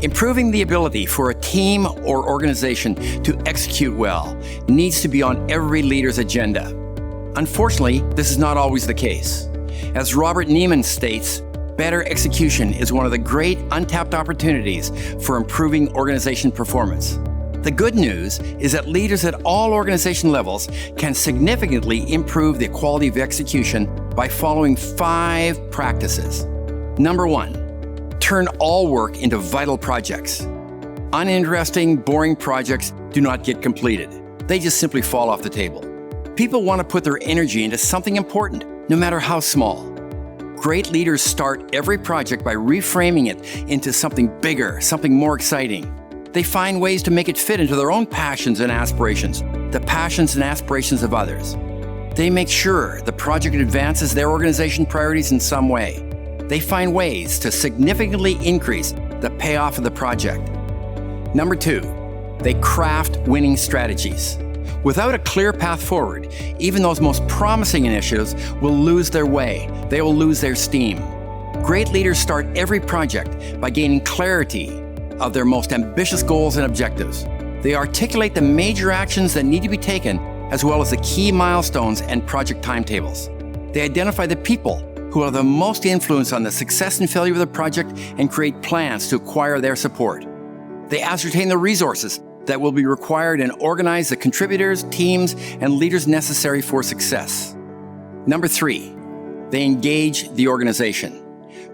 Improving the ability for a team or organization to execute well needs to be on every leader's agenda. Unfortunately, this is not always the case. As Robert Neiman states, better execution is one of the great untapped opportunities for improving organization performance. The good news is that leaders at all organization levels can significantly improve the quality of execution by following 5 practices. Number 1, turn all work into vital projects. Uninteresting, boring projects do not get completed. They just simply fall off the table. People want to put their energy into something important, no matter how small. Great leaders start every project by reframing it into something bigger, something more exciting. They find ways to make it fit into their own passions and aspirations, the passions and aspirations of others. They make sure the project advances their organization priorities in some way. They find ways to significantly increase the payoff of the project. Number 2, they craft winning strategies. Without a clear path forward, even those most promising initiatives will lose their way. They will lose their steam. Great leaders start every project by gaining clarity of their most ambitious goals and objectives. They articulate the major actions that need to be taken, as well as the key milestones and project timetables. They identify the people who have the most influence on the success and failure of the project and create plans to acquire their support. They ascertain the resources that will be required and organize the contributors, teams, and leaders necessary for success. Number 3, they engage the organization.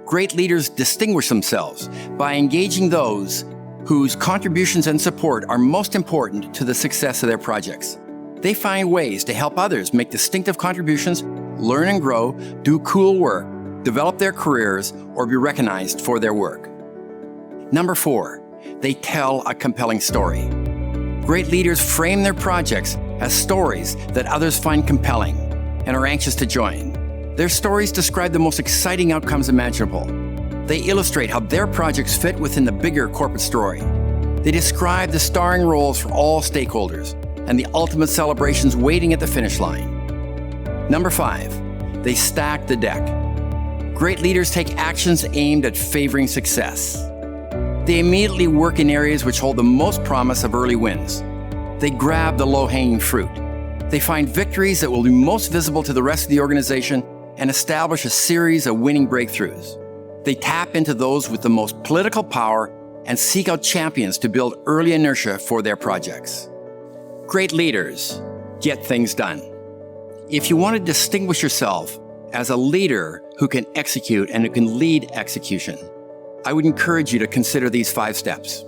Great leaders distinguish themselves by engaging those whose contributions and support are most important to the success of their projects. They find ways to help others make distinctive contributions, learn and grow, do cool work, develop their careers, or be recognized for their work. Number 4, they tell a compelling story. Great leaders frame their projects as stories that others find compelling and are anxious to join. Their stories describe the most exciting outcomes imaginable. They illustrate how their projects fit within the bigger corporate story. They describe the starring roles for all stakeholders and the ultimate celebrations waiting at the finish line. Number 5, they stack the deck. Great leaders take actions aimed at favoring success. They immediately work in areas which hold the most promise of early wins. They grab the low-hanging fruit. They find victories that will be most visible to the rest of the organization and establish a series of winning breakthroughs. They tap into those with the most political power and seek out champions to build early inertia for their projects. Great leaders get things done. If you want to distinguish yourself as a leader who can execute and who can lead execution, I would encourage you to consider these 5 steps.